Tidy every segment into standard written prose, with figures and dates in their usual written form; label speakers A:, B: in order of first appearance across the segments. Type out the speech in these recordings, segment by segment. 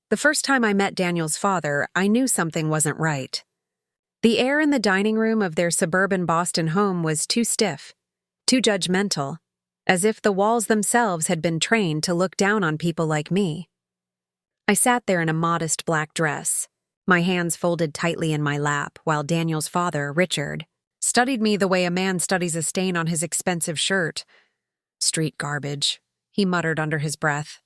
A: The first time I met Daniel's father, I knew something wasn't right. The air in the dining room of their suburban Boston home was too stiff, too judgmental, as if the walls themselves had been trained to look down on people like me. I sat there in a modest black dress, my hands folded tightly in my lap, while Daniel's father, Richard, studied me the way a man studies a stain on his expensive shirt. "Street garbage," he muttered under his breath,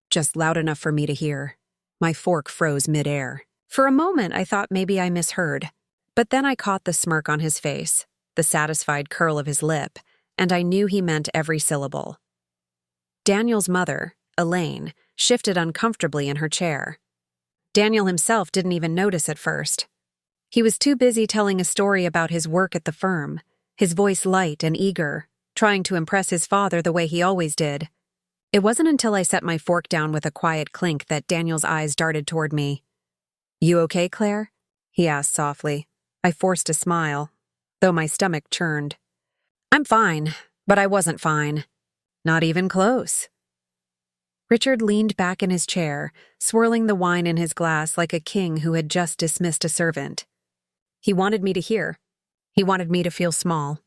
A: just loud enough for me to hear. My fork froze midair. For a moment, I thought maybe I misheard, but then I caught the smirk on his face, the satisfied curl of his lip, and I knew he meant every syllable. Daniel's mother, Elaine, shifted uncomfortably in her chair. Daniel himself didn't even notice at first. He was too busy telling a story about his work at the firm, his voice light and eager, trying to impress his father the way he always did. It wasn't until I set my fork down with a quiet clink that Daniel's eyes darted toward me. "You okay, Claire?" he asked softly. I forced a smile, though my stomach churned. "I'm fine, but I wasn't fine. Not even close." Richard leaned back in his chair, swirling the wine in his glass like a king who had just dismissed a servant. He wanted me to hear. He wanted me to feel small.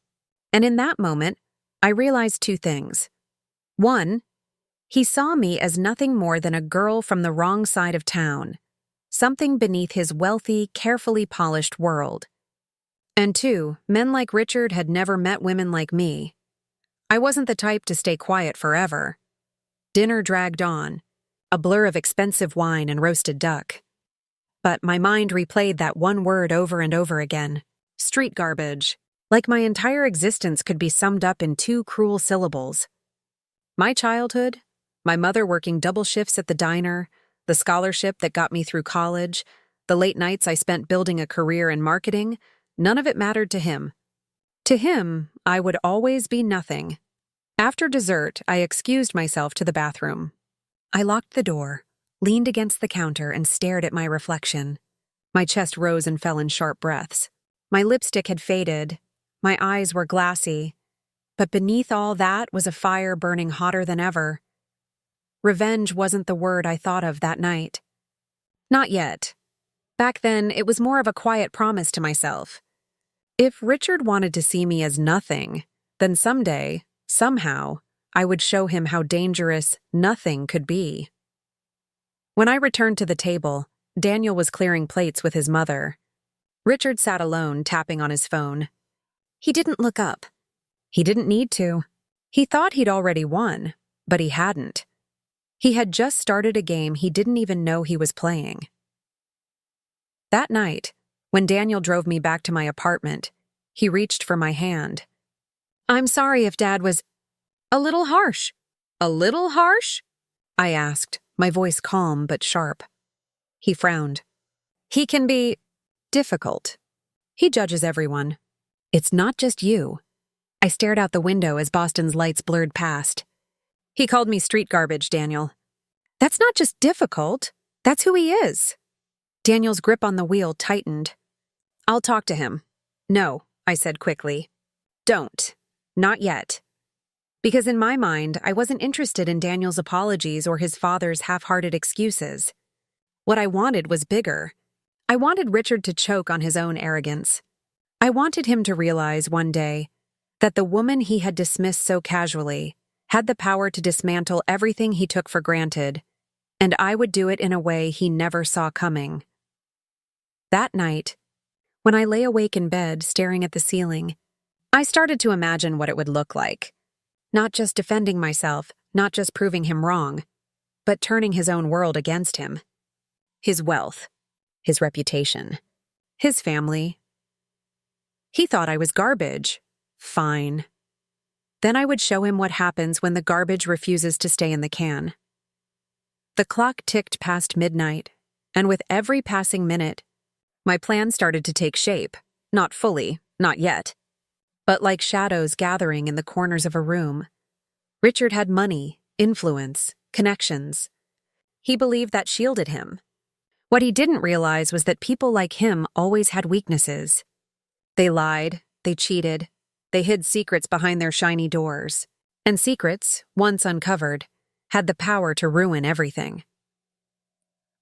A: And in that moment, I realized two things. One, he saw me as nothing more than a girl from the wrong side of town, something beneath his wealthy, carefully polished world. And two, men like Richard had never met women like me. I wasn't the type to stay quiet forever. Dinner dragged on, a blur of expensive wine and roasted duck. But my mind replayed that one word over and over again: street garbage, like my entire existence could be summed up in two cruel syllables. My childhood, my mother working double shifts at the diner, the scholarship that got me through college, the late nights I spent building a career in marketing, none of it mattered to him. To him, I would always be nothing. After dessert, I excused myself to the bathroom. I locked the door, leaned against the counter, and stared at my reflection. My chest rose and fell in sharp breaths. My lipstick had faded, my eyes were glassy, but beneath all that was a fire burning hotter than ever. Revenge wasn't the word I thought of that night. Not yet. Back then, it was more of a quiet promise to myself. If Richard wanted to see me as nothing, then someday, somehow, I would show him how dangerous nothing could be. When I returned to the table, Daniel was clearing plates with his mother. Richard sat alone, tapping on his phone. He didn't look up. He didn't need to. He thought he'd already won, but he hadn't. He had just started a game he didn't even know he was playing. That night, when Daniel drove me back to my apartment, he reached for my hand. "I'm sorry if Dad was a little harsh." "A little harsh?" I asked, my voice calm but sharp. He frowned. "He can be difficult. He judges everyone. It's not just you." I stared out the window as Boston's lights blurred past. "He called me street garbage, Daniel." "That's not just difficult. That's who he is." Daniel's grip on the wheel tightened. "I'll talk to him." "No," I said quickly. "Don't. Not yet." Because in my mind, I wasn't interested in Daniel's apologies or his father's half-hearted excuses. What I wanted was bigger. I wanted Richard to choke on his own arrogance. I wanted him to realize one day that the woman he had dismissed so casually had the power to dismantle everything he took for granted, and I would do it in a way he never saw coming. That night, when I lay awake in bed staring at the ceiling, I started to imagine what it would look like. Not just defending myself, not just proving him wrong, but turning his own world against him. His wealth, his reputation, his family. He thought I was garbage. Fine. Then I would show him what happens when the garbage refuses to stay in the can. The clock ticked past midnight, and with every passing minute, my plan started to take shape. Not fully, not yet. But like shadows gathering in the corners of a room. Richard had money, influence, connections. He believed that shielded him. What he didn't realize was that people like him always had weaknesses. They lied, they cheated, they hid secrets behind their shiny doors. And secrets, once uncovered, had the power to ruin everything.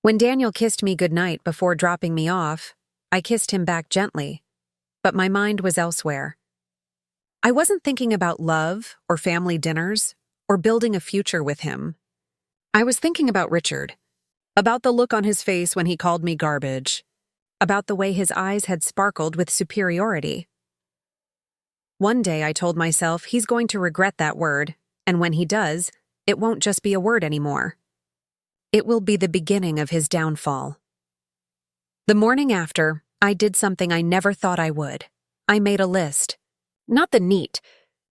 A: When Daniel kissed me goodnight before dropping me off, I kissed him back gently, but my mind was elsewhere. I wasn't thinking about love or family dinners or building a future with him. I was thinking about Richard, about the look on his face when he called me garbage, about the way his eyes had sparkled with superiority. One day I told myself he's going to regret that word, and when he does, it won't just be a word anymore. It will be the beginning of his downfall. The morning after, I did something I never thought I would. I made a list. Not the neat,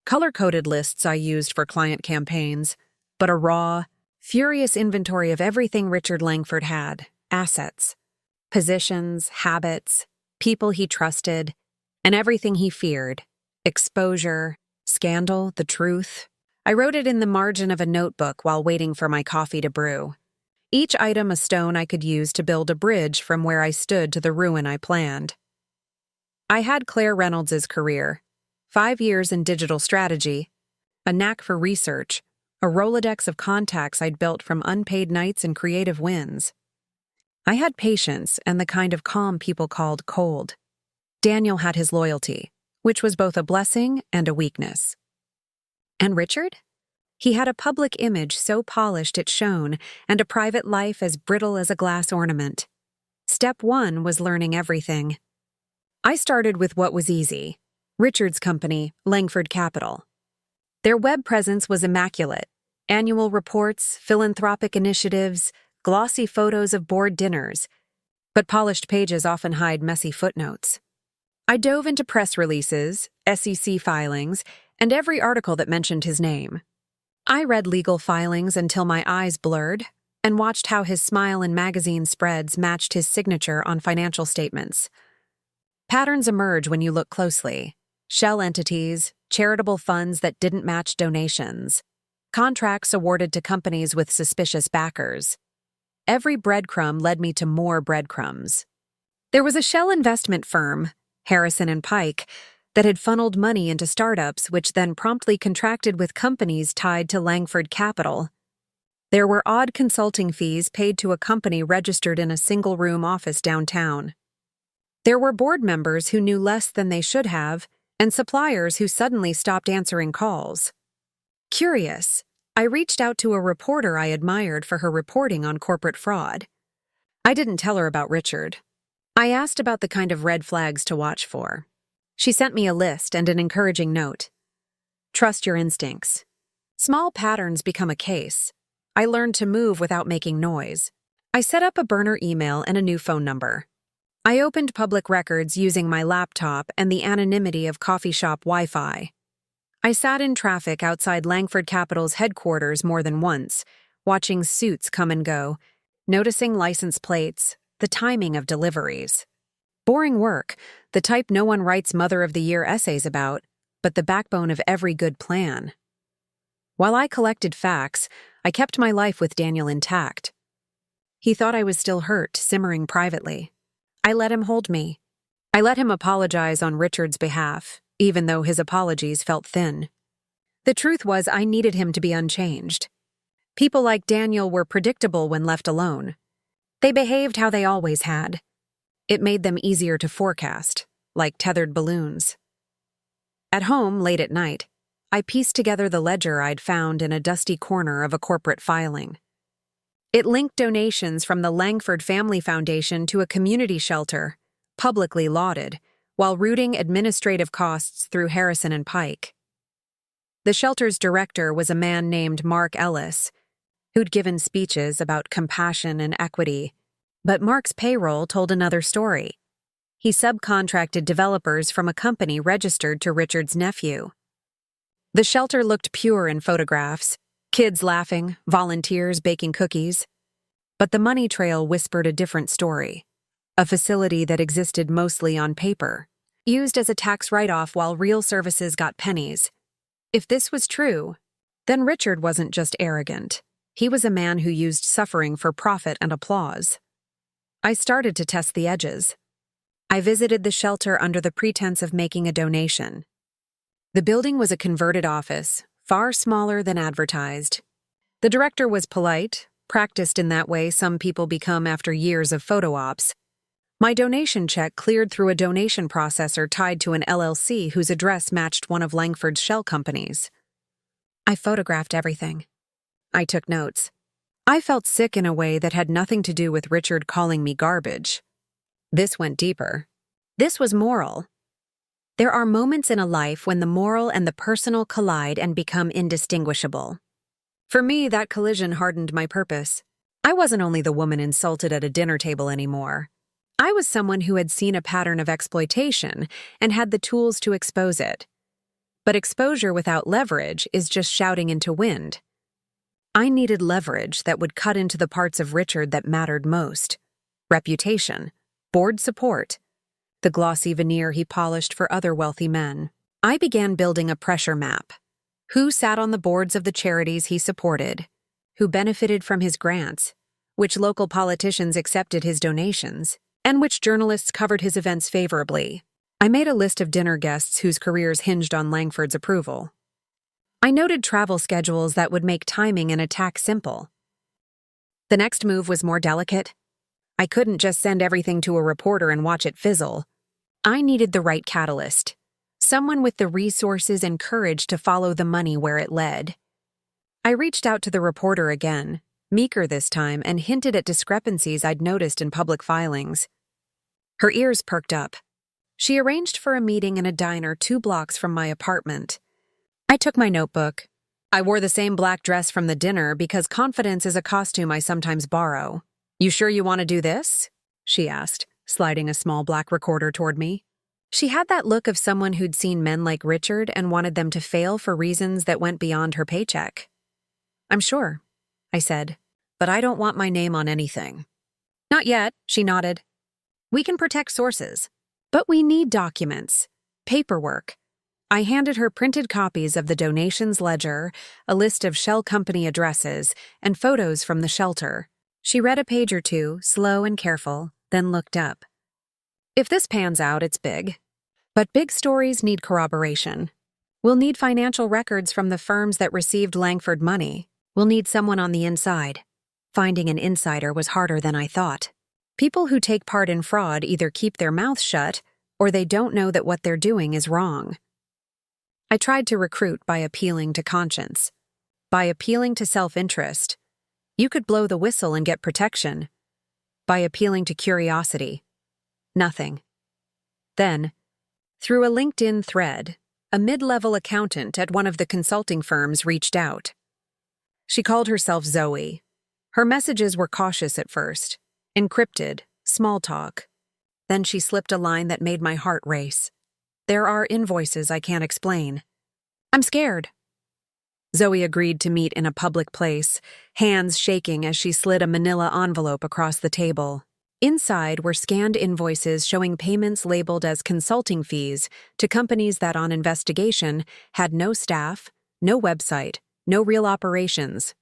A: color-coded lists I used for client campaigns, but a raw, furious inventory of everything Richard Langford had: assets, positions, habits, people he trusted, and everything he feared: exposure, scandal, the truth. I wrote it in the margin of a notebook while waiting for my coffee to brew. Each item a stone I could use to build a bridge from where I stood to the ruin I planned. I had Claire Reynolds's career: 5 years in digital strategy, a knack for research, a Rolodex of contacts I'd built from unpaid nights and creative wins. I had patience and the kind of calm people called cold. Daniel had his loyalty, which was both a blessing and a weakness. And Richard? He had a public image so polished it shone, and a private life as brittle as a glass ornament. Step 1 was learning everything. I started with what was easy: Richard's company, Langford Capital. Their web presence was immaculate: annual reports, philanthropic initiatives, glossy photos of board dinners. But polished pages often hide messy footnotes. I dove into press releases, SEC filings, and every article that mentioned his name. I read legal filings until my eyes blurred and watched how his smile in magazine spreads matched his signature on financial statements. Patterns emerge when you look closely: shell entities, charitable funds that didn't match donations, contracts awarded to companies with suspicious backers. Every breadcrumb led me to more breadcrumbs. There was a shell investment firm, Harrison and Pike, that had funneled money into startups which then promptly contracted with companies tied to Langford Capital. There were odd consulting fees paid to a company registered in a single-room office downtown. There were board members who knew less than they should have, and suppliers who suddenly stopped answering calls. Curious, I reached out to a reporter I admired for her reporting on corporate fraud. I didn't tell her about Richard. I asked about the kind of red flags to watch for. She sent me a list and an encouraging note. Trust your instincts. Small patterns become a case. I learned to move without making noise. I set up a burner email and a new phone number. I opened public records using my laptop and the anonymity of coffee shop Wi-Fi. I sat in traffic outside Langford Capital's headquarters more than once, watching suits come and go, noticing license plates, the timing of deliveries. Boring work, the type no one writes Mother of the Year essays about, but the backbone of every good plan. While I collected facts, I kept my life with Daniel intact. He thought I was still hurt, simmering privately. I let him hold me. I let him apologize on Richard's behalf, even though his apologies felt thin. The truth was I needed him to be unchanged. People like Daniel were predictable when left alone. They behaved how they always had. It made them easier to forecast, like tethered balloons. At home, late at night, I pieced together the ledger I'd found in a dusty corner of a corporate filing. It linked donations from the Langford Family Foundation to a community shelter, publicly lauded, while routing administrative costs through Harrison and Pike. The shelter's director was a man named Mark Ellis, who'd given speeches about compassion and equity, but Mark's payroll told another story. He subcontracted developers from a company registered to Richard's nephew. The shelter looked pure in photographs, kids laughing, volunteers baking cookies. But the money trail whispered a different story. A facility that existed mostly on paper, used as a tax write-off while real services got pennies. If this was true, then Richard wasn't just arrogant. He was a man who used suffering for profit and applause. I started to test the edges. I visited the shelter under the pretense of making a donation. The building was a converted office, far smaller than advertised. The director was polite, practiced in that way some people become after years of photo ops. My donation check cleared through a donation processor tied to an LLC whose address matched one of Langford's shell companies. I photographed everything. I took notes. I felt sick in a way that had nothing to do with Richard calling me garbage. This went deeper. This was moral. There are moments in a life when the moral and the personal collide and become indistinguishable. For me, that collision hardened my purpose. I wasn't only the woman insulted at a dinner table anymore. I was someone who had seen a pattern of exploitation and had the tools to expose it. But exposure without leverage is just shouting into wind. I needed leverage that would cut into the parts of Richard that mattered most. Reputation, board support, the glossy veneer he polished for other wealthy men. I began building a pressure map. Who sat on the boards of the charities he supported? Who benefited from his grants? Which local politicians accepted his donations? And which journalists covered his events favorably? I made a list of dinner guests whose careers hinged on Langford's approval. I noted travel schedules that would make timing an attack simple. The next move was more delicate. I couldn't just send everything to a reporter and watch it fizzle. I needed the right catalyst, someone with the resources and courage to follow the money where it led. I reached out to the reporter again, meeker this time, and hinted at discrepancies I'd noticed in public filings. Her ears perked up. She arranged for a meeting in a diner 2 blocks from my apartment. I took my notebook. I wore the same black dress from the dinner because confidence is a costume I sometimes borrow. "You sure you want to do this?" she asked, sliding a small black recorder toward me. She had that look of someone who'd seen men like Richard and wanted them to fail for reasons that went beyond her paycheck. "I'm sure," I said, "but I don't want my name on anything." "Not yet," she nodded. "We can protect sources, but we need documents, paperwork." I handed her printed copies of the donations ledger, a list of shell company addresses, and photos from the shelter. She read a page or two, slow and careful, then looked up. "If this pans out, it's big. But big stories need corroboration. We'll need financial records from the firms that received Langford money. We'll need someone on the inside." Finding an insider was harder than I thought. People who take part in fraud either keep their mouths shut or they don't know that what they're doing is wrong. I tried to recruit by appealing to conscience, by appealing to self-interest. You could blow the whistle and get protection. By appealing to curiosity. Nothing. Then, through a LinkedIn thread, a mid-level accountant at one of the consulting firms reached out. She called herself Zoe. Her messages were cautious at first, encrypted, small talk. Then she slipped a line that made my heart race. "There are invoices I can't explain." "I'm scared." Zoe agreed to meet in a public place, hands shaking as she slid a manila envelope across the table. Inside were scanned invoices showing payments labeled as consulting fees to companies that, on investigation, had no staff, no website, no real operations.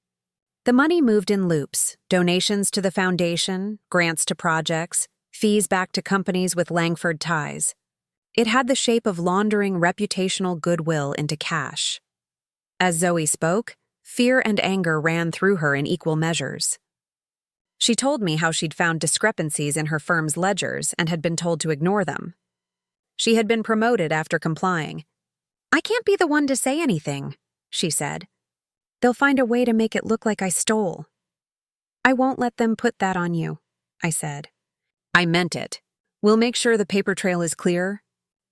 A: The money moved in loops: donations to the foundation, grants to projects, fees back to companies with Langford ties. It had the shape of laundering reputational goodwill into cash. As Zoe spoke, fear and anger ran through her in equal measures. She told me how she'd found discrepancies in her firm's ledgers and had been told to ignore them. She had been promoted after complying. "I can't be the one to say anything," she said. "They'll find a way to make it look like I stole." "I won't let them put that on you," I said. "I meant it. We'll make sure the paper trail is clear,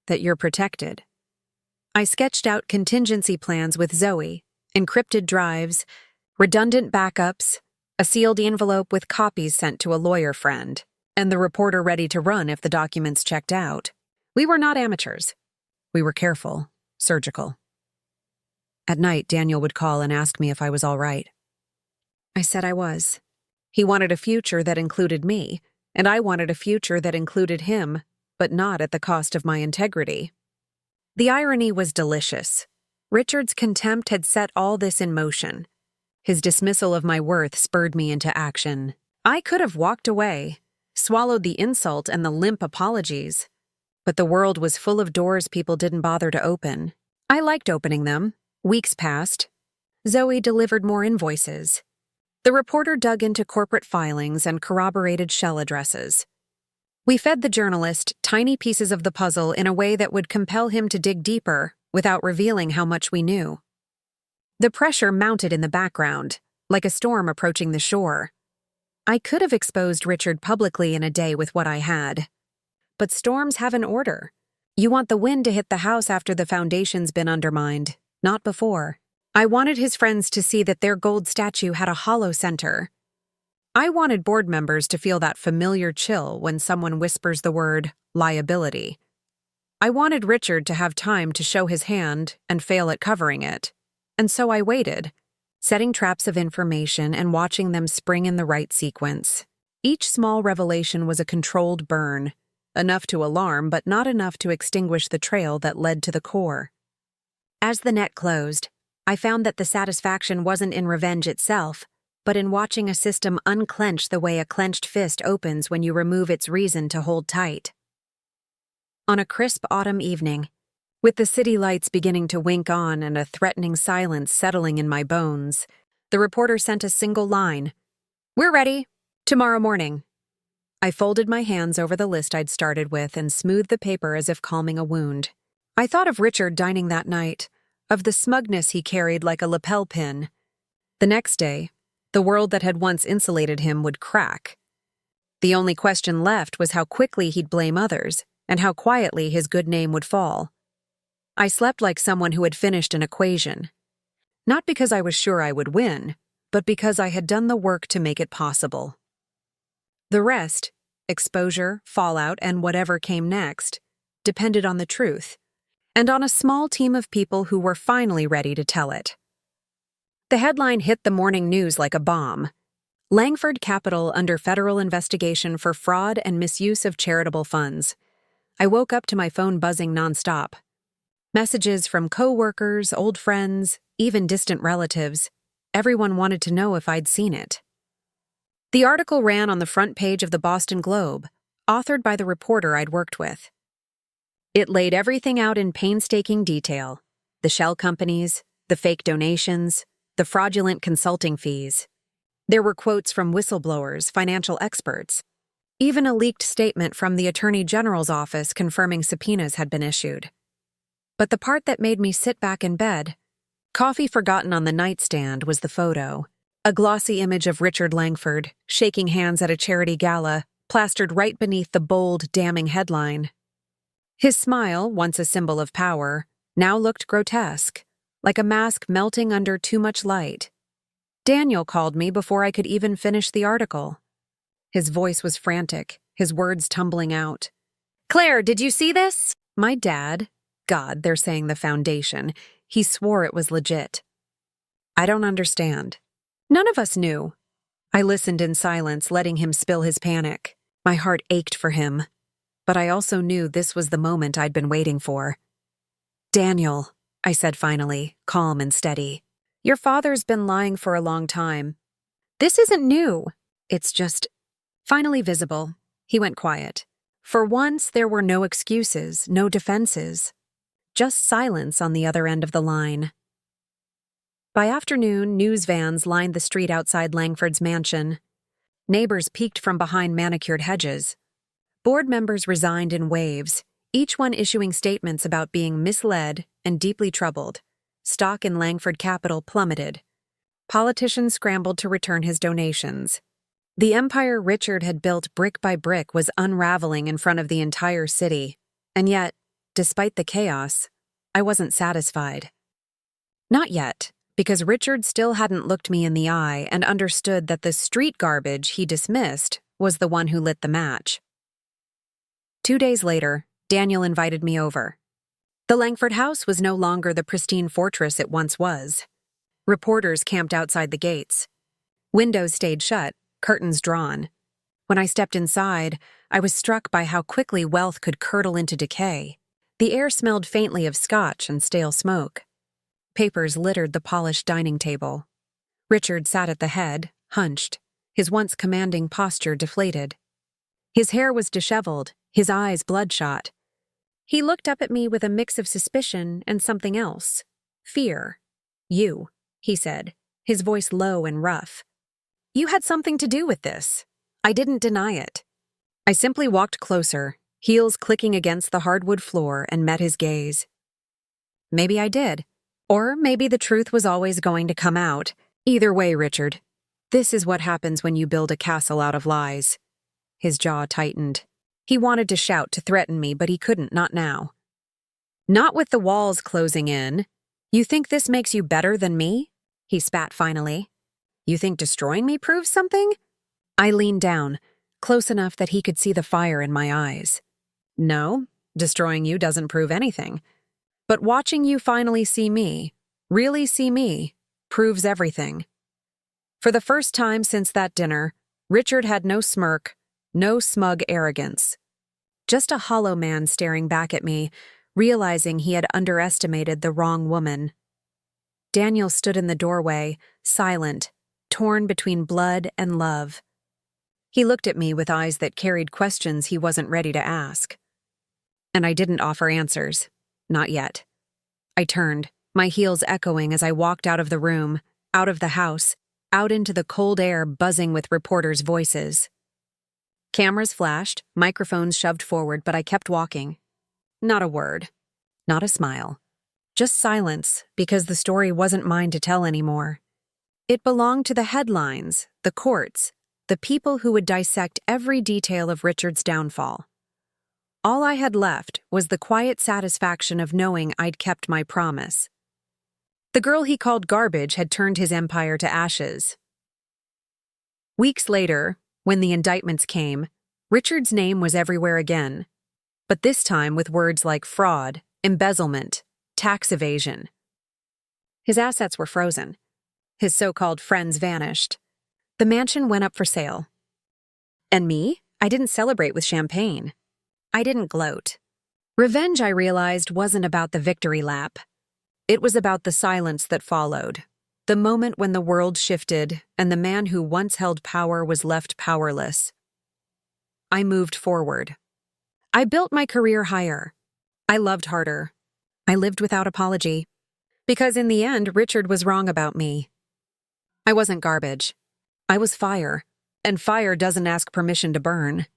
A: that you're protected." I sketched out contingency plans with Zoe, encrypted drives, redundant backups, a sealed envelope with copies sent to a lawyer friend, and the reporter ready to run if the documents checked out. We were not amateurs. We were careful, surgical. At night, Daniel would call and ask me if I was all right. I said I was. He wanted a future that included me, and I wanted a future that included him, but not at the cost of my integrity. The irony was delicious. Richard's contempt had set all this in motion. His dismissal of my worth spurred me into action. I could have walked away, swallowed the insult and the limp apologies, but the world was full of doors people didn't bother to open. I liked opening them. Weeks passed. Zoe delivered more invoices. The reporter dug into corporate filings and corroborated shell addresses. We fed the journalist tiny pieces of the puzzle in a way that would compel him to dig deeper without revealing how much we knew. The pressure mounted in the background, like a storm approaching the shore. I could have exposed Richard publicly in a day with what I had. But storms have an order. You want the wind to hit the house after the foundation's been undermined, not before. I wanted his friends to see that their gold statue had a hollow center. I wanted board members to feel that familiar chill when someone whispers the word liability. I wanted Richard to have time to show his hand and fail at covering it. And so I waited, setting traps of information and watching them spring in the right sequence. Each small revelation was a controlled burn, enough to alarm but not enough to extinguish the trail that led to the core. As the net closed, I found that the satisfaction wasn't in revenge itself, but in watching a system unclench the way a clenched fist opens when you remove its reason to hold tight. On a crisp autumn evening, with the city lights beginning to wink on and a threatening silence settling in my bones, the reporter sent a single line. "We're ready. Tomorrow morning." I folded my hands over the list I'd started with and smoothed the paper as if calming a wound. I thought of Richard dining that night, of the smugness he carried like a lapel pin. The next day, the world that had once insulated him would crack. The only question left was how quickly he'd blame others and how quietly his good name would fall. I slept like someone who had finished an equation. Not because I was sure I would win, but because I had done the work to make it possible. The rest, exposure, fallout, and whatever came next, depended on the truth, and on a small team of people who were finally ready to tell it. The headline hit the morning news like a bomb. Langford Capital under federal investigation for fraud and misuse of charitable funds. I woke up to my phone buzzing nonstop. Messages from coworkers, old friends, even distant relatives. Everyone wanted to know if I'd seen it. The article ran on the front page of the Boston Globe, authored by the reporter I'd worked with. It laid everything out in painstaking detail: the shell companies, the fake donations, the fraudulent consulting fees. There were quotes from whistleblowers, financial experts, even a leaked statement from the Attorney General's office confirming subpoenas had been issued. But the part that made me sit back in bed, coffee forgotten on the nightstand, was the photo. A glossy image of Richard Langford, shaking hands at a charity gala, plastered right beneath the bold, damning headline. His smile, once a symbol of power, now looked grotesque, like a mask melting under too much light. Daniel called me before I could even finish the article. His voice was frantic, his words tumbling out. "Claire, did you see this?" My dad, God, they're saying the foundation, he swore it was legit. I don't understand. None of us knew. I listened in silence, letting him spill his panic. My heart ached for him. But I also knew this was the moment I'd been waiting for. "Daniel," I said finally, calm and steady, "your father's been lying for a long time. This isn't new. It's just finally visible." He went quiet. For once, there were no excuses, no defenses. Just silence on the other end of the line. By afternoon, news vans lined the street outside Langford's mansion. Neighbors peeked from behind manicured hedges. Board members resigned in waves, each one issuing statements about being misled and deeply troubled. Stock in Langford Capital plummeted. Politicians scrambled to return his donations. The empire Richard had built brick by brick was unraveling in front of the entire city. And yet, despite the chaos, I wasn't satisfied. Not yet, because Richard still hadn't looked me in the eye and understood that the street garbage he dismissed was the one who lit the match. 2 days later, Daniel invited me over. The Langford house was no longer the pristine fortress it once was. Reporters camped outside the gates. Windows stayed shut, curtains drawn. When I stepped inside, I was struck by how quickly wealth could curdle into decay. The air smelled faintly of scotch and stale smoke. Papers littered the polished dining table. Richard sat at the head, hunched, his once commanding posture deflated. His hair was disheveled, his eyes bloodshot. He looked up at me with a mix of suspicion and something else. Fear. "You," he said, his voice low and rough. You had something to do with this. I didn't deny it. I simply walked closer, heels clicking against the hardwood floor, and met his gaze. Maybe I did. Or maybe the truth was always going to come out. Either way, Richard. This is what happens when you build a castle out of lies. His jaw tightened. He wanted to shout, to threaten me, but he couldn't, not now. Not with the walls closing in. You think this makes you better than me? He spat finally. You think destroying me proves something? I leaned down, close enough that he could see the fire in my eyes. No, destroying you doesn't prove anything. But watching you finally see me, really see me, proves everything. For the first time since that dinner, Richard had no smirk, no smug arrogance. Just a hollow man staring back at me, realizing he had underestimated the wrong woman. Daniel stood in the doorway, silent, torn between blood and love. He looked at me with eyes that carried questions he wasn't ready to ask. And I didn't offer answers. Not yet. I turned, my heels echoing as I walked out of the room, out of the house, out into the cold air buzzing with reporters' voices. Cameras flashed, microphones shoved forward, but I kept walking. Not a word. Not a smile. Just silence, because the story wasn't mine to tell anymore. It belonged to the headlines, the courts, the people who would dissect every detail of Richard's downfall. All I had left was the quiet satisfaction of knowing I'd kept my promise. The girl he called garbage had turned his empire to ashes. Weeks later, when the indictments came, Richard's name was everywhere again, but this time with words like fraud, embezzlement, tax evasion. His assets were frozen. His so-called friends vanished. The mansion went up for sale. And me? I didn't celebrate with champagne. I didn't gloat. Revenge, I realized, wasn't about the victory lap. It was about the silence that followed, the moment when the world shifted and the man who once held power was left powerless. I moved forward. I built my career higher. I loved harder. I lived without apology. Because in the end, Richard was wrong about me. I wasn't garbage. I was fire, and fire doesn't ask permission to burn.